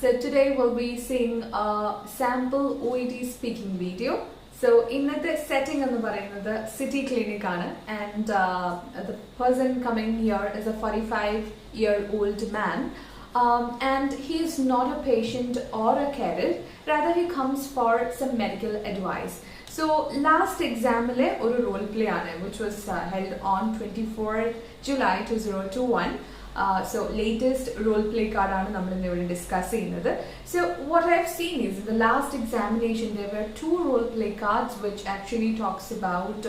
So today we'll be seeing a sample OET speaking video. So in the setting on the city clinic and the person coming here is a 45-year-old man. And he is not a patient or a carer, rather he comes for some medical advice. So last exam or a role play which was held on 24 July 2021. So latest role play card we discussing. So what I've seen is in the last examination there were 2 role play cards which actually talks about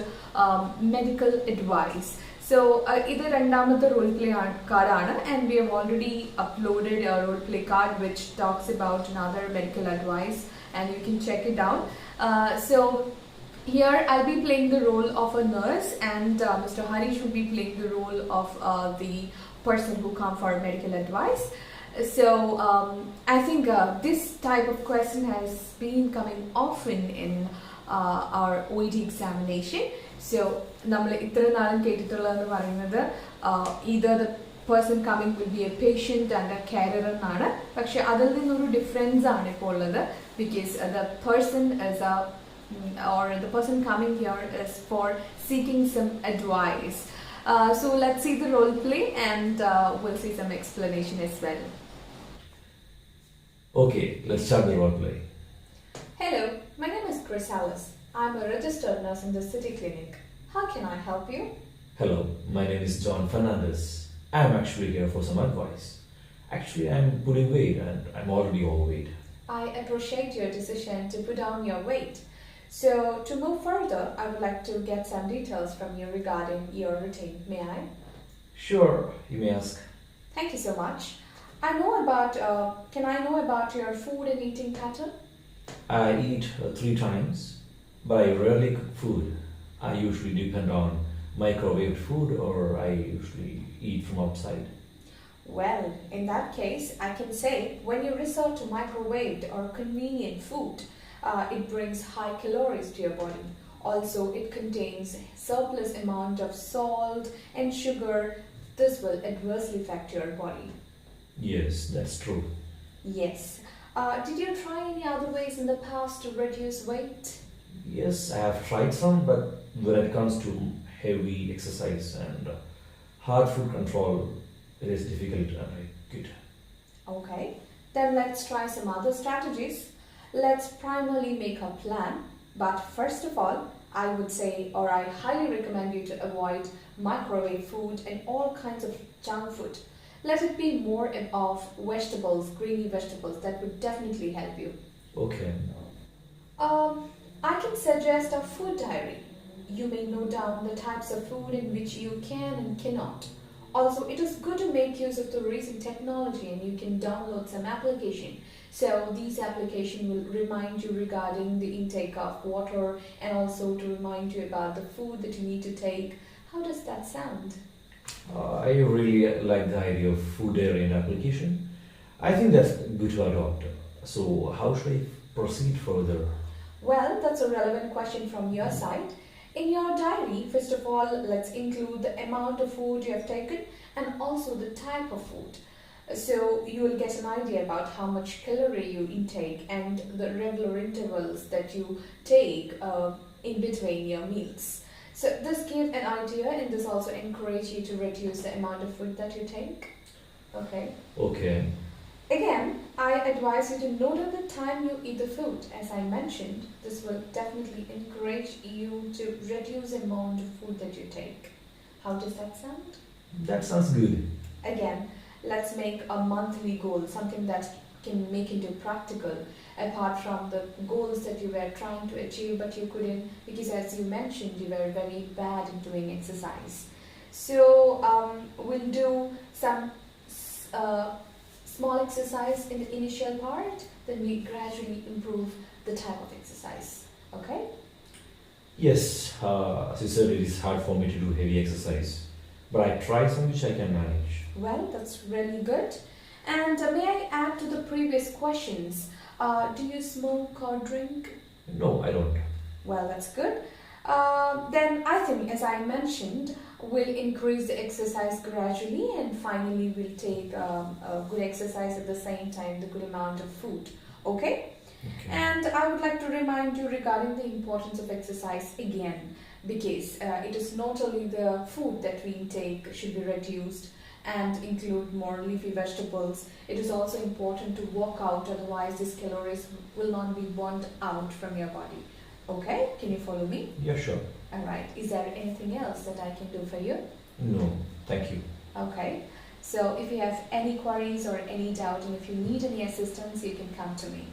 medical advice. So either the role play card and we have already uploaded a role play card which talks about another medical advice, and you can check it out. So here I'll be playing the role of a nurse, and Mr. Hareesh will be playing the role of the person who come for medical advice. So I think this type of question has been coming often in our OET examination. So either the person coming will be a patient and a carer, but there difference because the person is the person coming here is for seeking some advice. So let's see the role play and we'll see some explanation as well. Okay, let's start the role play. Hello, my name is Chrysalis. I'm a registered nurse in the city clinic. How can I help you? Hello, my name is John Fernandez. I'm actually here for some advice. Actually, I'm putting weight and I'm already overweight. I appreciate your decision to put down your weight. So to move further, I would like to get some details from you regarding your routine. May I? Sure, you may ask. Thank you so much. Can I know about your food and eating pattern? I eat 3 times, but I rarely cook food. I usually depend on microwaved food, or I usually eat from outside. Well, in that case, I can say when you resort to microwaved or convenient food, it brings high calories to your body. Also, it contains surplus amount of salt and sugar. This will adversely affect your body. Yes, that's true. Yes. Did you try any other ways in the past to reduce weight? Yes, I have tried some, but when it comes to heavy exercise and hard food control, it is difficult and I quit. Okay, then let's try some other strategies. Let's primarily make a plan, but first of all, I would say, or I highly recommend you to avoid microwave food and all kinds of junk food. Let it be more of vegetables, greeny vegetables. That would definitely help you. Okay. I can suggest a food diary. You may note down the types of food in which you can and cannot. Also, it is good to make use of the recent technology, and you can download some application. So these applications will remind you regarding the intake of water and also to remind you about the food that you need to take. How does that sound? I really like the idea of food diary and application. I think that's good to adopt. So how should I proceed further? Well, that's a relevant question from your side. In your diary, first of all, let's include the amount of food you have taken and also the type of food. So you will get an idea about how much calorie you intake and the regular intervals that you take in between your meals. So this gives an idea, and this also encourages you to reduce the amount of food that you take. Okay. Okay. Again, I advise you to note at the time you eat the food. As I mentioned, this will definitely encourage you to reduce the amount of food that you take. How does that sound? That sounds good. Again, let's make a monthly goal, something that can make into practical, apart from the goals that you were trying to achieve but you couldn't, because as you mentioned, you were very bad in doing exercise. So we'll do some small exercise in the initial part, then we gradually improve the type of exercise. Okay? Yes, as you said, it is hard for me to do heavy exercise, but I try some which I can manage. Well, that's really good. And may I add to the previous questions, do you smoke or drink? No, I don't. Well, that's good. Then I think, as I mentioned, we'll increase the exercise gradually, and finally we'll take a good exercise at the same time, the good amount of food. Okay? And I would like to remind you regarding the importance of exercise again, because it is not only the food that we intake should be reduced and include more leafy vegetables. It is also important to walk out, otherwise these calories will not be burned out from your body. Okay, can you follow me? Yeah, sure. Alright, is there anything else that I can do for you? No, thank you. Okay, so if you have any queries or any doubt, and if you need any assistance, you can come to me.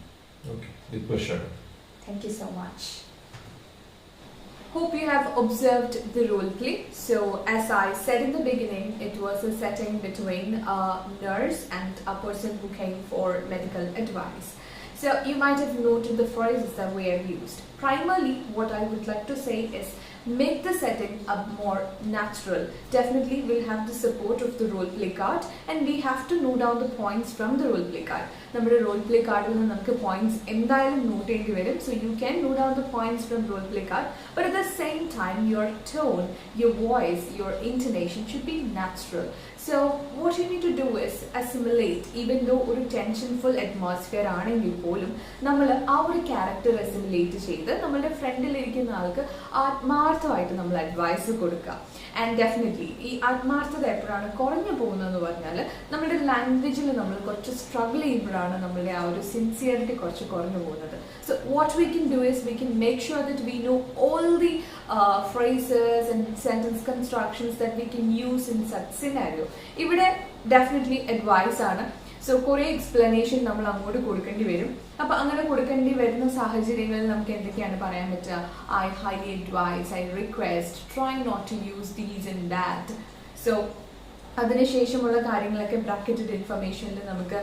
Okay, with pleasure. Thank you so much. Hope you have observed the role play. So as I said in the beginning, it was a setting between a nurse and a person who came for medical advice. So you might have noted the phrases that we have used. Primarily, what I would like to say is make the setting a more natural. Definitely we'll have the support of the role play card, and we have to note down the points from the role play card. നമ്മുടെ role play കാർഡിൽ നിന്ന് നമുക്ക് points എന്തായാലും note ചെയ്യേണ്ടി വരും. So you can note down the points from role play card, but at the same time your tone, your voice, your intonation should be natural. So what you need to do is assimilate, even though ഒരു ടെൻഷൻഫുൾ atmosphere ആണെങ്കിൽ പോലും നമ്മൾ ആ ഒരു character assimilate ചെയ്ത് നമ്മളുടെ ഫ്രണ്ടിലിരിക്കുന്ന ആൾക്ക് ആത്മാർത്ഥമായിട്ട് നമ്മൾ അഡ്വൈസ് കൊടുക്കുക. ആൻഡ് ഡെഫിനറ്റ്ലി ഈ ആത്മാർത്ഥത എപ്പോഴാണ് കുറഞ്ഞു പോകുന്നതെന്ന് പറഞ്ഞാൽ നമ്മുടെ ലാംഗ്വേജിൽ നമ്മൾ കുറച്ച് സ്ട്രഗിൾ ചെയ്യുമ്പോഴാണ് നമ്മളുടെ ആ ഒരു സിൻസിയറിറ്റി കുറച്ച് കുറഞ്ഞു പോകുന്നത്. So what we can do is we can make sure that we know all the phrases and sentence constructions that we can use in such scenario. ഇവിടെ ഡെഫിനറ്റ്ലി അഡ്വൈസ് ആണ്. സോ കുറേ എക്സ്പ്ലനേഷൻ നമ്മൾ അങ്ങോട്ട് കൊടുക്കേണ്ടി വരും. അപ്പം അങ്ങനെ കൊടുക്കേണ്ടി വരുന്ന സാഹചര്യങ്ങളിൽ നമുക്ക് എന്തൊക്കെയാണ് പറയാൻ പറ്റുക? I highly advise, I request, try not to use these and that. So അതിനുശേഷമുള്ള കാര്യങ്ങളൊക്കെ ബ്രാക്കറ്റഡ് ഇൻഫർമേഷനിൽ നമുക്ക്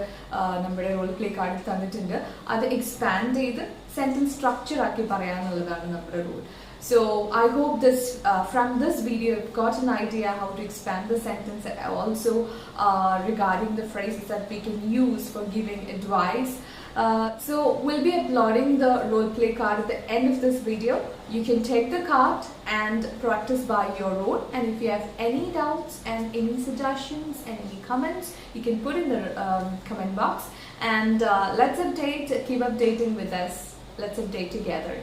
നമ്മുടെ റോൾ പ്ലേ കാർഡിൽ തന്നിട്ടുണ്ട്. അത് എക്സ്പാൻഡ് ചെയ്ത് സെൻറ്റൻസ് സ്ട്രക്ചർ ആക്കി പറയാനുള്ളതാണ് നമ്മുടെ rule. So I hope from this video you've got an idea how to expand the sentence, and also regarding the phrases that we can use for giving advice. So we'll be uploading the role play card at the end of this video. You can take the card and practice by your own, and if you have any doubts and any suggestions and any comments, you can put in the comment box, and let's keep updating with us. Let's update together.